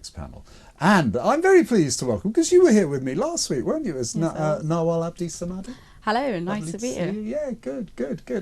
panel. And I'm very pleased to welcome, because you were here with me last week, weren't you? As Nawal Abdi Samadi. Hello, nice to meet you. Yeah, good.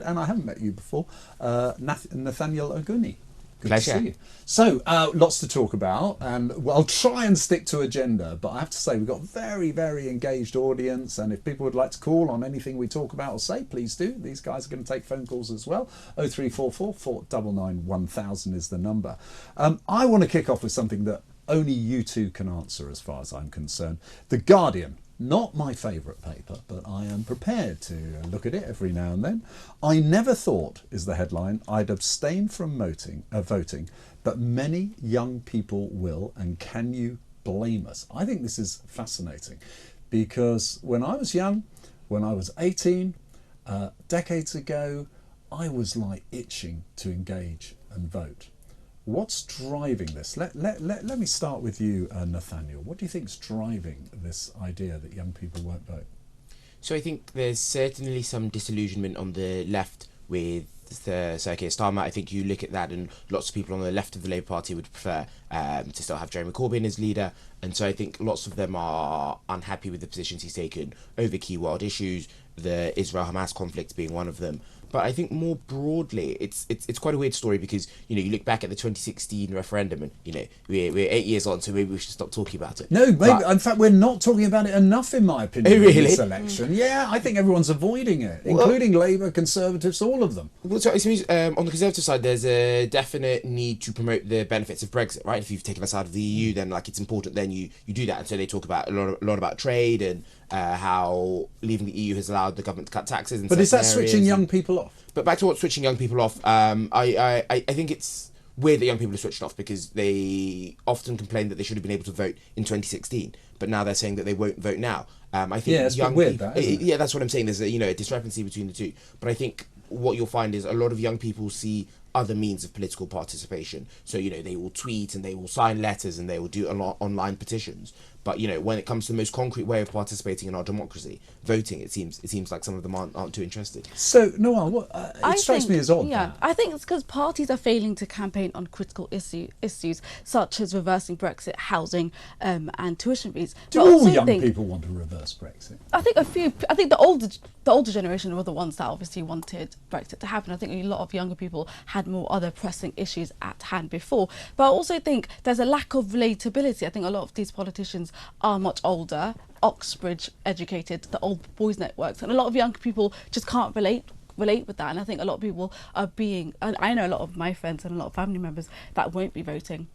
And I haven't met you before. Nathaniel Ogunniyi. Good Pleasure. to see you. So, lots to talk about, and I'll try and stick to agenda, but I have to say we've got a very, very engaged audience, and if people would like to call on anything we talk about or say, please do. These guys are going to take phone calls as well. 0344 499 1000 is the number. I want to kick off with something that only you two can answer as far as I'm concerned. The Guardian. Not my favourite paper, but I am prepared to look at it every now and then. I never thought, is the headline, I'd abstain from voting, but many young people will, and can you blame us? I think this is fascinating, because when I was young, when I was 18, decades ago, I was like itching to engage and vote. What's driving this? Let me start with you, Nathaniel. What do you think is driving this idea that young people won't vote? So I think there's certainly some disillusionment on the left with the Sir Keir Starmer. I think you look at that and lots of people on the left of the Labour Party would prefer to still have Jeremy Corbyn as leader. And so I think lots of them are unhappy with the positions he's taken over key world issues, the Israel-Hamas conflict being one of them. But I think more broadly, it's quite a weird story because, you look back at the 2016 referendum and, we're 8 years on, so maybe we should stop talking about it. No, maybe, in fact, we're not talking about it enough, in my opinion, Oh, really? in this election. Yeah, I think everyone's avoiding it, including Labour, Conservatives, all of them. Well, so I suppose on the Conservative side, there's a definite need to promote the benefits of Brexit, right? If you've taken us out of the EU, then it's important then you do that. And so they talk about a lot about trade and how leaving the EU has allowed the government to cut taxes. But is that switching young people off? But back to what switching young people off, I think it's weird that young people are switched off because they often complain that they should have been able to vote in 2016, but now they're saying that they won't vote now. I think it's young weird, people, isn't it? Yeah, that's what I'm saying. There's a discrepancy between the two. But I think what you'll find is a lot of young people see other means of political participation. So, they will tweet and they will sign letters and they will do a lot online petitions. But, when it comes to the most concrete way of participating in our democracy, voting, it seems like some of them aren't too interested. So, Nawal, it strikes me as odd. Yeah, I think it's because parties are failing to campaign on critical issues such as reversing Brexit, housing, and tuition fees. Do all young people want to reverse Brexit? I think the older generation were the ones that obviously wanted Brexit to happen. I think a lot of younger people had more other pressing issues at hand before. But I also think there's a lack of relatability. I think a lot of these politicians are much older, Oxbridge educated, the old boys networks, and a lot of young people just can't relate with that. And I think a lot of people are and I know a lot of my friends and a lot of family members that won't be voting.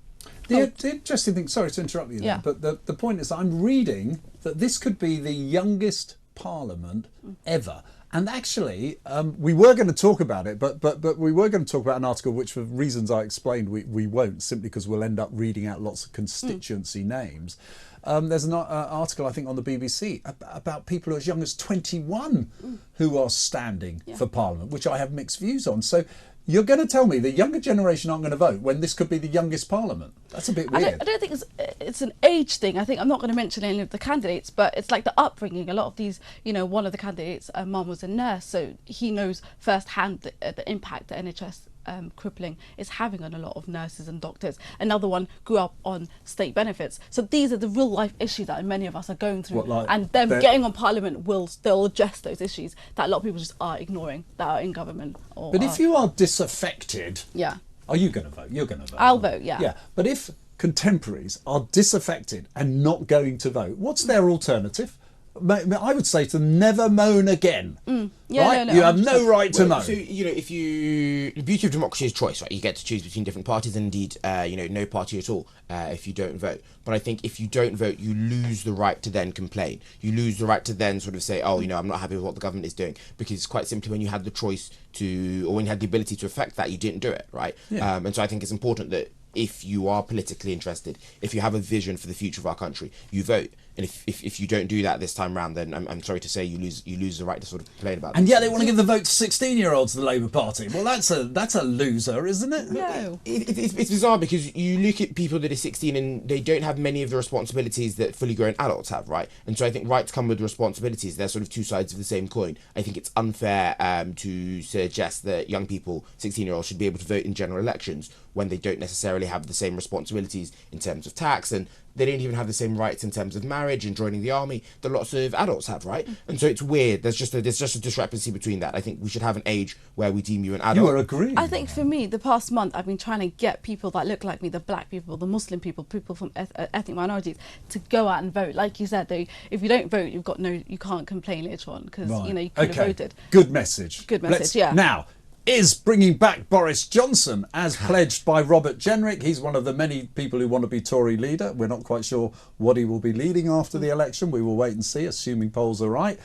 The interesting thing, sorry to interrupt you there, but the point is I'm reading that this could be the youngest parliament ever. And actually, we were going to talk about it, but we were going to talk about an article which, for reasons I explained, we won't, simply because we'll end up reading out lots of constituency names. There's an article, I think, on the BBC about people as young as 21 who are standing for Parliament, which I have mixed views on. So you're going to tell me the younger generation aren't going to vote when this could be the youngest Parliament? That's a bit weird. I don't think it's an age thing. I think I'm not going to mention any of the candidates, but it's like the upbringing. A lot of these, one of the candidates' mum was a nurse, so he knows firsthand the impact the NHS crippling is having on a lot of nurses and doctors. Another one grew up on state benefits. So these are the real life issues that many of us are going through. And them getting on Parliament they'll address those issues that a lot of people just are ignoring, that are in government. But if you are disaffected, are you going to vote? You're going to vote. I'll vote, yeah. Yeah, but if contemporaries are disaffected and not going to vote, what's their alternative? I would say to them, never moan again. Right? No, you have no right to moan. So, the beauty of democracy is choice, right? You get to choose between different parties and indeed, no party at all if you don't vote. But I think if you don't vote, you lose the right to then complain. You lose the right to then sort of say, I'm not happy with what the government is doing. Because quite simply, when you had the choice or when you had the ability to affect that, you didn't do it, right? Yeah. And so I think it's important that if you are politically interested, if you have a vision for the future of our country, you vote. And if you don't do that this time round, then I'm sorry to say you lose the right to sort of complain about. And yeah, they want to give the vote to 16-year-olds, the Labour Party. Well, that's a loser, isn't it? No. It's bizarre because you look at people that are 16 and they don't have many of the responsibilities that fully grown adults have, right? And so I think rights come with responsibilities. They're sort of two sides of the same coin. I think it's unfair to suggest that young people, 16-year-olds, should be able to vote in general elections when they don't necessarily have the same responsibilities in terms of tax, and they don't even have the same rights in terms of marriage and joining the army that lots of adults have, right? And so it's weird. There's just a discrepancy between that. I think we should have an age where we deem you an adult. You are agreeing. I think for me, the past month, I've been trying to get people that look like me, the black people, the Muslim people, people from ethnic minorities, to go out and vote. Like you said, if you don't vote, you can't complain later on because you could have voted. Good message. Good message. Yeah. Now, is bringing back Boris Johnson as pledged by Robert Jenrick. He's one of the many people who want to be Tory leader. We're not quite sure what he will be leading after the election. We will wait and see, assuming polls are right.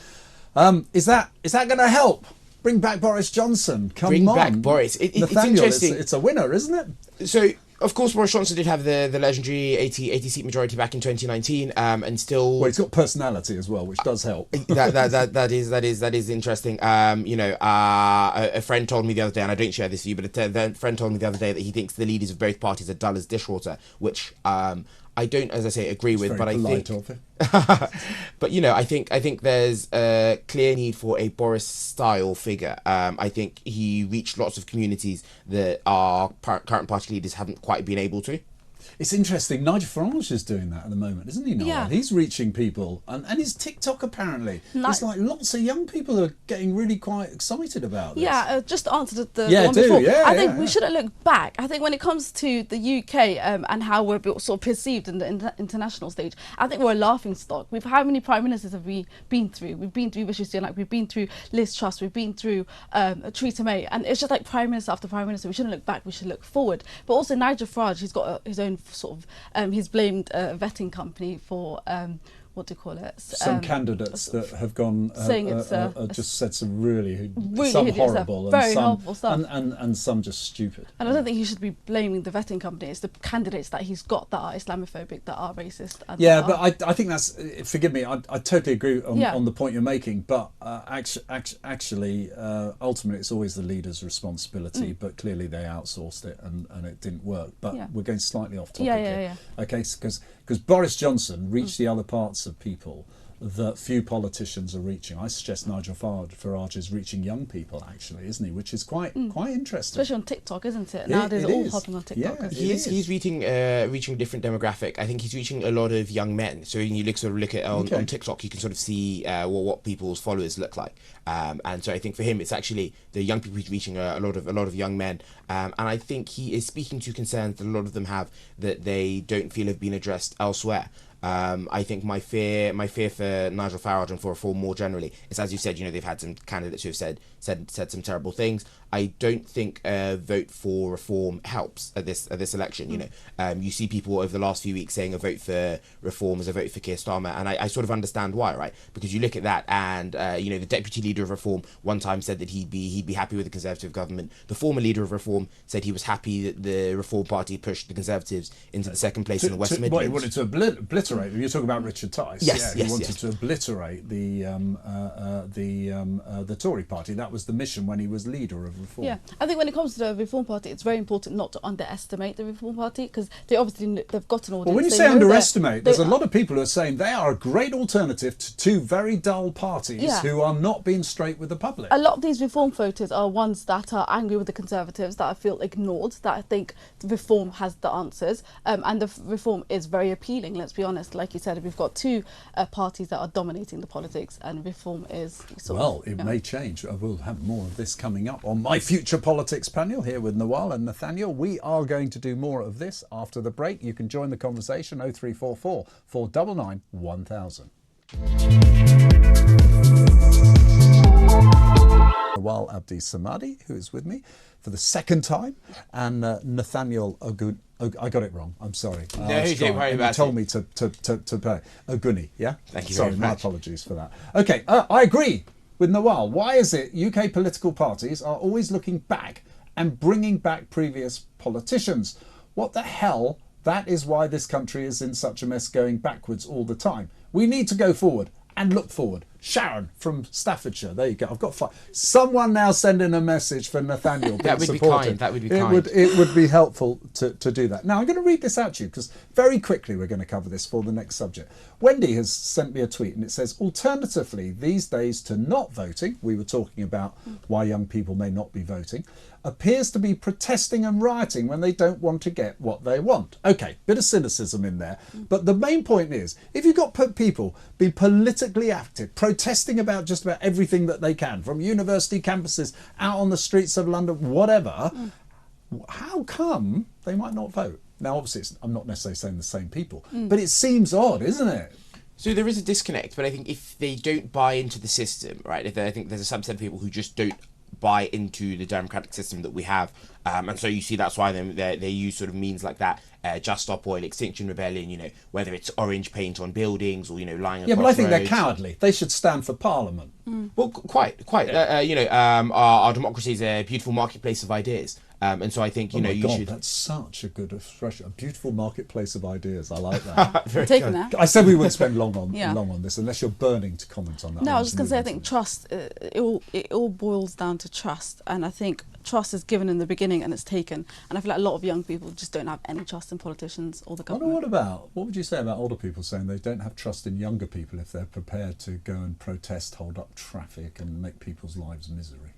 Is that going to help? Bring back Boris Johnson. Bring back Boris. Nathaniel, it's interesting. It's a winner, isn't it? So, of course, Boris Johnson did have the legendary 80 seat majority back in 2019, and still. Well, he's got personality as well, which does help. that is interesting. A friend told me the other day, and I don't share this with you, but a friend told me the other day that he thinks the leaders of both parties are dull as dishwater, which I don't, as I say, agree with. But I think. But I think there's a clear need for a Boris-style figure. I think he reached lots of communities that our current party leaders haven't quite been able to. It's interesting. Nigel Farage is doing that at the moment, isn't he, Noel? Yeah. He's reaching people. And his TikTok, apparently. It's like lots of young people are getting really quite excited about this. Yeah, just to answer the one before. I think we shouldn't look back. I think when it comes to the UK and how we're sort of perceived in the international stage, I think we're a laughing stock. How many prime ministers have we been through? We've been through Rishi Sunak, we've been through Liz Truss, we've been through Theresa May. And it's just like prime minister after prime minister. We shouldn't look back, we should look forward. But also Nigel Farage, he's got his own sort of he's blamed a vetting company for what do you call it? Some candidates that have gone saying it's just said some really some horrible very and some horrible stuff, and some just stupid. And I don't think he should be blaming the vetting company. It's the candidates that he's got that are Islamophobic, that are racist. And but I think that's. Forgive me. I totally agree on the point you're making. But actually, ultimately, it's always the leader's responsibility. But clearly, they outsourced it and it didn't work. But we're going slightly off topic here. Okay, because Boris Johnson reached the other parts of people that few politicians are reaching. I suggest Nigel Farage is reaching young people, actually, isn't he? Which is quite interesting. Especially on TikTok, isn't it? Nowadays, they're all hopping on TikTok. Yeah, he's reaching a different demographic. I think he's reaching a lot of young men. So when you look at on TikTok, you can sort of see what people's followers look like. And so I think for him, it's actually the young people he's reaching a lot of young men. And I think he is speaking to concerns that a lot of them have that they don't feel have been addressed elsewhere. I think my fear for Nigel Farage and for reform more generally is, as you said, they've had some candidates who have said some terrible things. I don't think a vote for reform helps at this election. You see people over the last few weeks saying a vote for reform is a vote for Keir Starmer, and I sort of understand why, right? Because you look at that, and the deputy leader of reform one time said that he'd be happy with the Conservative government. The former leader of reform said he was happy that the Reform Party pushed the Conservatives into the second place in the West Midlands. What he wanted to obliterate. You're talking about Richard Tice. Yes, he wanted to obliterate the Tory party. That was the mission when he was leader of Reform. Yeah, I think when it comes to the Reform Party, it's very important not to underestimate the Reform Party, because they've got an audience. Well, when you say underestimate, there's a lot of people who are saying they are a great alternative to two very dull parties who are not being straight with the public. A lot of these Reform voters are ones that are angry with the Conservatives, that I feel ignored, that I think the Reform has the answers, and the Reform is very appealing, let's be honest. Like you said, we've got two parties that are dominating the politics, and Reform is it may change. I will have more of this coming up on my Future Politics panel here with Nawal and Nathaniel. We are going to do more of this after the break. You can join the conversation 0344 499 1000. Nawal Abdi Samadi, who is with me for the second time, and Nathaniel Ogunniyi. I got it wrong. I'm sorry. No, don't worry about it. You told me to pay. Ogunniyi, yeah? Thank you Sorry, very my much. apologies for that. Okay, I agree with Nawal. Why is it UK political parties are always looking back and bringing back previous politicians? What the hell That is why this country is in such a mess, going backwards all the time. We need to go forward and look forward. Sharon from Staffordshire. There you go. I've got 5. Someone now send in a message for Nathaniel. That would be kind. That would be kind. It would be helpful to do that. Now I'm going to read this out to you because very quickly we're going to cover this for the next subject. Wendy has sent me a tweet and it says, alternatively, these days to not voting, we were talking about why young people may not be voting, appears to be protesting and rioting when they don't want to get what they want. Okay, bit of cynicism in there. But the main point is, if you've got people be politically active, protesting about just about everything that they can, from university campuses, out on the streets of London, whatever, how come they might not vote? Now, obviously, I'm not necessarily saying the same people, but it seems odd, isn't it? So there is a disconnect, but I think if they don't buy into the system, right, I think there's a subset of people who just don't buy into the democratic system that we have, and so you see that's why they use sort of means like that, Just Stop Oil, Extinction Rebellion, whether it's orange paint on buildings or lying across but I think roads. they're cowardly. They should stand for Parliament. Well, quite. Our democracy is a beautiful marketplace of ideas. And so I think you should. That's such a good expression. A beautiful marketplace of ideas. I like that. Taking that. I said we wouldn't spend long on this unless you're burning to comment on that. No, I was just going to say, I think trust. It all boils down to trust, and I think trust is given in the beginning and it's taken. And I feel like a lot of young people just don't have any trust in politicians or the government. What would you say about older people saying they don't have trust in younger people if they're prepared to go and protest, hold up traffic, and make people's lives misery?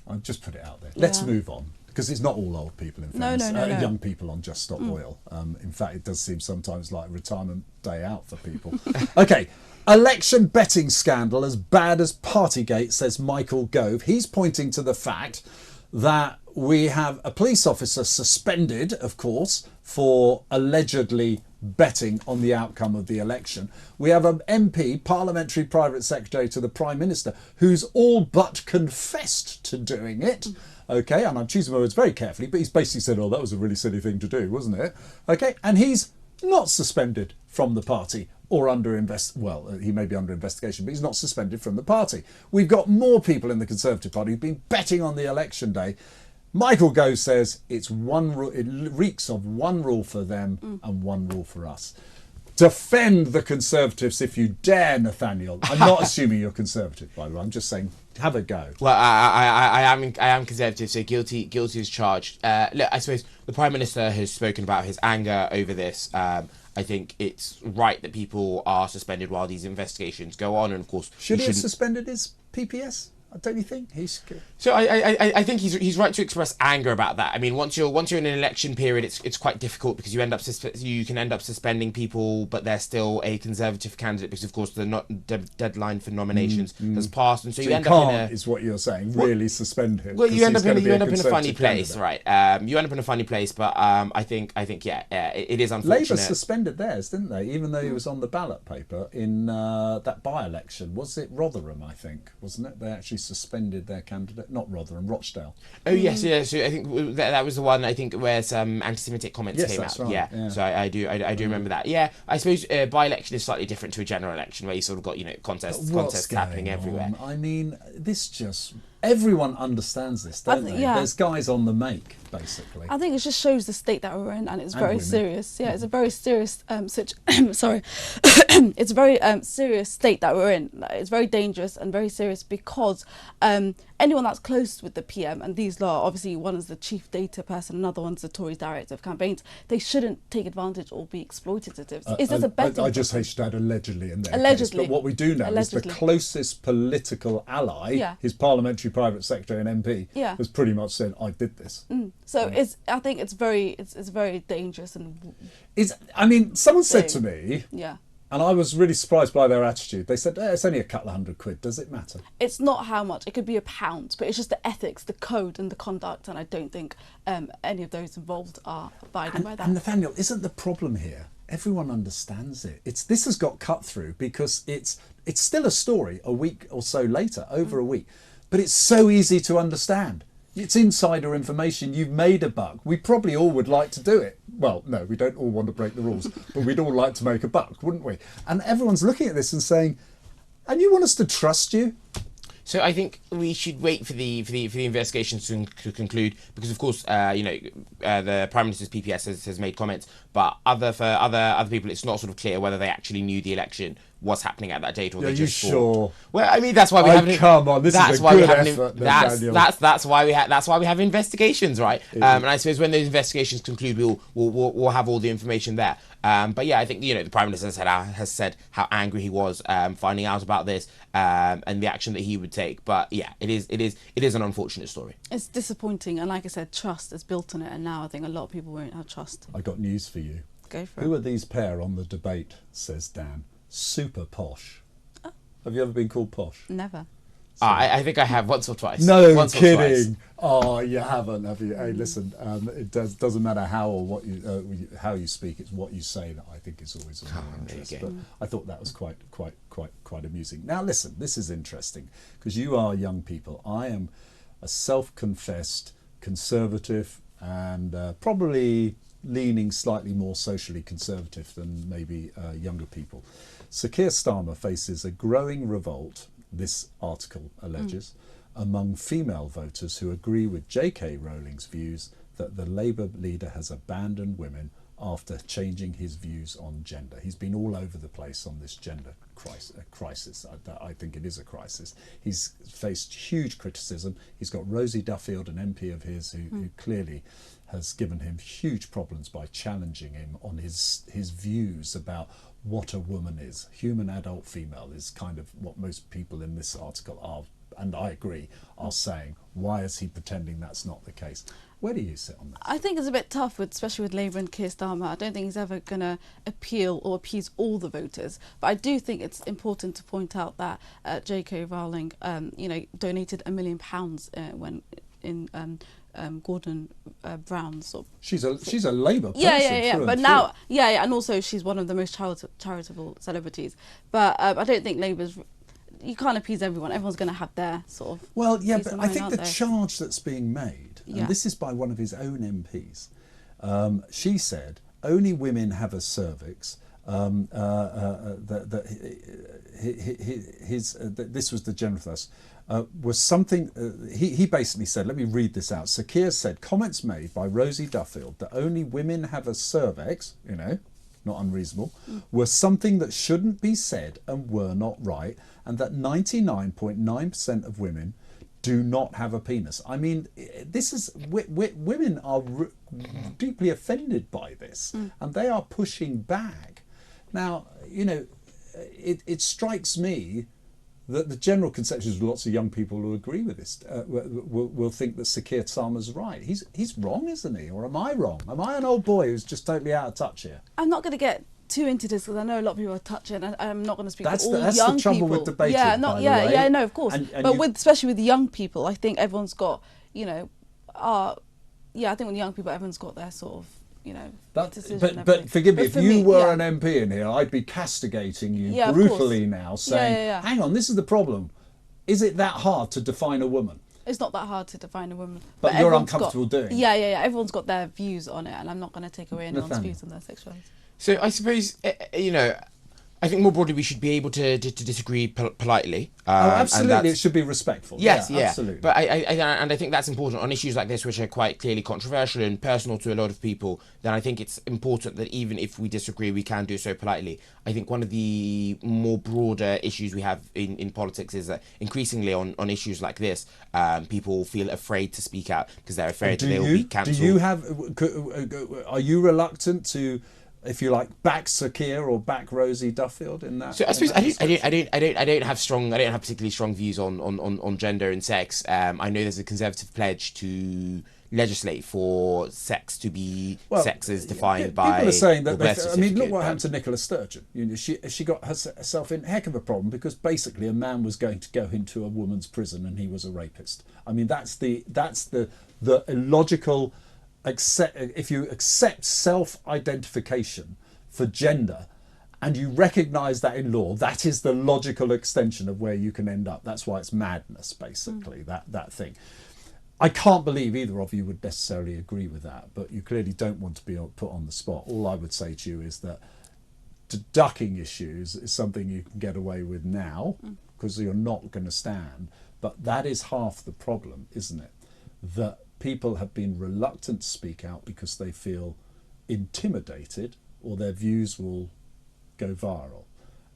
I'll just put it out there. Let's move on, because it's not all old people, in fairness. No. Young people on Just Stop Oil. In fact, it does seem sometimes like a retirement day out for people. Okay, election betting scandal as bad as Partygate, says Michael Gove. He's pointing to the fact that we have a police officer suspended, of course, for allegedly betting on the outcome of the election. We have an MP, Parliamentary Private Secretary to the Prime Minister, who's all but confessed to doing it. Okay, and I'm choosing my words very carefully, but he's basically said, that was a really silly thing to do, wasn't it? Okay, and he's not suspended from the party or he may be under investigation, but he's not suspended from the party. We've got more people in the Conservative Party who've been betting on the election day. Michael Gove says it's one rule. It reeks of one rule for them and one rule for us. Defend the Conservatives if you dare, Nathaniel. I'm not assuming you're Conservative, by the way. I'm just saying, have a go. Well, I am Conservative, so guilty as charged. Look, I suppose the Prime Minister has spoken about his anger over this. I think it's right that people are suspended while these investigations go on, and of course, should he have suspended his PPS? Don't you think he's? So I think he's right to express anger about that. I mean, once you're in an election period, it's quite difficult because you can end up suspending people, but they're still a Conservative candidate because of course the deadline for nominations has passed, and so you end up in a, is what you're saying. Really suspend him. Well, you end up in a funny place, right? You end up in a funny place, but I think it is unfortunate. Labour suspended theirs, didn't they? Even though he was on the ballot paper in that by-election. Was it Rotherham? I think, wasn't it? They actually suspended their candidate, not Rotherham, Rochdale. Oh yes, yeah. So I think that was the one. I think where some anti-Semitic comments came out. Right, yeah. So I do remember that. Yeah, I suppose by-election is slightly different to a general election where you sort of got contests happening everywhere. I mean, everyone understands this, don't they? Yeah. There's guys on the make, basically. I think it just shows the state that we're in, and it's very serious. Yeah, it's a very serious sorry, it's a very serious state that we're in. It's very dangerous and very serious because anyone that's close with the PM, and these lot, obviously one is the chief data person, another one's the Tory director of campaigns, they shouldn't take advantage or be exploitative. It's just a betting. I just hate to add allegedly in there. Allegedly. But what we do know is the closest political ally, his parliamentary private secretary and MP, has pretty much said, I did this. So I think it's very dangerous and. Someone said to me, and I was really surprised by their attitude. They said, it's only a couple of £100. Does it matter? It's not how much. It could be £1, but it's just the ethics, the code and the conduct. And I don't think any of those involved are abiding by that. And Nathaniel, isn't the problem here? Everyone understands it. This has got cut through because it's still a story a week or so later, over a week. But it's so easy to understand. It's insider information. You've made a buck. We probably all would like to do it. Well, no, we don't all want to break the rules, but we'd all like to make a buck, wouldn't we? And everyone's looking at this and saying, and you want us to trust you? So I think we should wait for the investigations to conclude, because of course the Prime Minister's PPS has made comments, but for other people it's not sort of clear whether they actually knew the election was happening at that date, or they just thought. Sure? Well, I mean, that's why we have. Come on, this is a good effort. That's why we have investigations, right? And I suppose when those investigations conclude, we'll have all the information there. But yeah, I think the Prime Minister has said how angry he was finding out about this and the action that he would take. But yeah, it is an unfortunate story. It's disappointing, and like I said, trust is built on it, and now I think a lot of people won't have trust. I got news for you. Go for it. Who are these pair on the debate? Says Dan. Super posh. Oh. Have you ever been called posh? Never. I think I have once or twice. No once kidding. Or twice. Oh, you haven't, have you? Hey, listen. It doesn't matter how or what how you speak. It's what you say that I think is always of more interest. But I thought that was quite amusing. Now, listen. This is interesting because you are young people. I am a self-confessed conservative and probably leaning slightly more socially conservative than maybe younger people. Sir Keir Starmer faces a growing revolt, this article alleges, among female voters who agree with J.K. Rowling's views that the Labour leader has abandoned women after changing his views on gender. He's been all over the place on this gender crisis. I think it is a crisis. He's faced huge criticism. He's got Rosie Duffield, an MP of his, who clearly has given him huge problems by challenging him on his views about what a woman is. Human adult female is kind of what most people in this article are, and I agree, are saying. Why is he pretending that's not the case? Where do you sit on that? I think it's a bit tough, especially with Labour and Keir Starmer. I don't think he's ever going to appeal or appease all the voters. But I do think it's important to point out that J.K. Rowling, donated £1 million when in Gordon Brown's sort of. She's a Labour person. Yeah. But now, and also she's one of the most charitable celebrities. But I don't think Labour's. You can't appease everyone. Everyone's going to have their sort of. Well, yeah, but I think the charge that's being made, and this is by one of his own MPs, she said only women have a cervix. This was the general thrust. Was something he basically said. Let me read this out. Sir Keir said comments made by Rosie Duffield that only women have a cervix, not unreasonable, were something that shouldn't be said and were not right, and that 99.9% of women do not have a penis. I mean, this is women are deeply offended by this, and they are pushing back. Now, it strikes me that the general consensus of lots of young people who agree with this will think that Sir Keir Starmer's right. He's wrong, isn't he? Or am I wrong? Am I an old boy who's just totally out of touch here? I'm not going to get too into this because I know a lot of people are touching. I'm not going to speak for all young people. That's the trouble with debating. No, of course. Especially with young people, I think everyone's got, I think with young people, everyone's got their sort of. But forgive me, if you were an MP in here, I'd be castigating you brutally now, saying, hang on, this is the problem. Is it that hard to define a woman? It's not that hard to define a woman. But you're uncomfortable doing it. Yeah. Everyone's got their views on it, and I'm not going to take away anyone's views on their sexuality. So I suppose, I think more broadly we should be able to disagree politely. Absolutely, it should be respectful. Yes, absolutely. But I think that's important on issues like this, which are quite clearly controversial and personal to a lot of people. Then I think it's important that even if we disagree, we can do so politely. I think one of the more broader issues we have in politics is that increasingly on issues like this, people feel afraid to speak out because they're afraid that they will be cancelled. Are you reluctant to, if you like, back Sir Keir or back Rosie Duffield in that? So I suppose I don't have particularly strong views on gender and sex. I know there's a Conservative pledge to legislate for sex to be sex as defined by. People are saying that. Look what happened to Nicola Sturgeon. She got herself in a heck of a problem because basically a man was going to go into a woman's prison and he was a rapist. I mean, that's the illogical. If you accept self-identification for gender and you recognise that in law, that is the logical extension of where you can end up. That's why it's madness, basically, that thing. I can't believe either of you would necessarily agree with that, but you clearly don't want to be put on the spot. All I would say to you is that ducking issues is something you can get away with now because you're not going to stand. But that is half the problem, isn't it? That people have been reluctant to speak out because they feel intimidated or their views will go viral.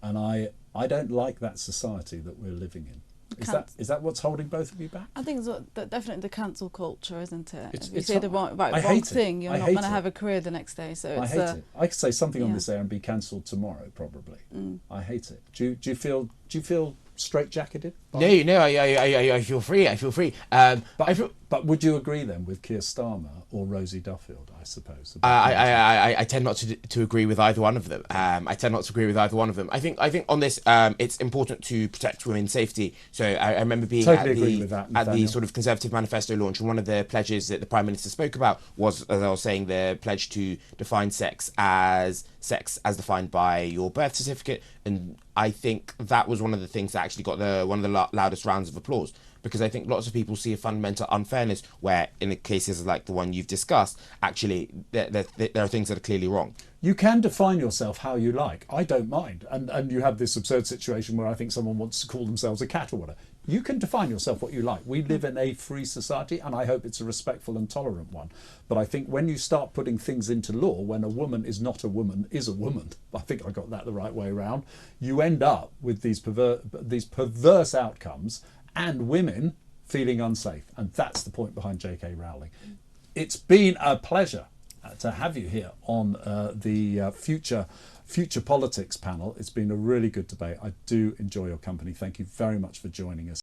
And I don't like that society that we're living in. Is that what's holding both of you back? I think it's definitely the cancel culture, isn't it? It's- If you it's say the hard. wrong I hate it. thing, you're I not hate going to it. have a career the next day. So I it's, hate it. I could say something on yeah. this air and be cancelled tomorrow, probably. I hate it. Do you feel straitjacketed? No, I feel free. I feel free. But would you agree then with Keir Starmer or Rosie Duffield? I suppose. I tend not to agree with either one of them. I tend not to agree with either one of them. I think on this, it's important to protect women's safety. So I remember being Totally agree with that, at the Nathaniel. sort of Conservative Manifesto launch, and one of the pledges that the Prime Minister spoke about was, as I was saying, the pledge to define sex as defined by your birth certificate. And I think that was one of the things that actually got one of the loudest rounds of applause. Because I think lots of people see a fundamental unfairness where, in the cases like the one you've discussed, actually there are things that are clearly wrong. You can define yourself how you like. I don't mind. And you have this absurd situation where I think someone wants to call themselves a cat or whatever. You can define yourself what you like. We live in a free society, and I hope it's a respectful and tolerant one. But I think when you start putting things into law, when a woman is not a woman, is a woman, I think I got that the right way around, you end up with these perverse outcomes and women feeling unsafe. And that's the point behind J.K. Rowling. It's been a pleasure to have you here on the Future Politics panel. It's been a really good debate. I do enjoy your company. Thank you very much for joining us.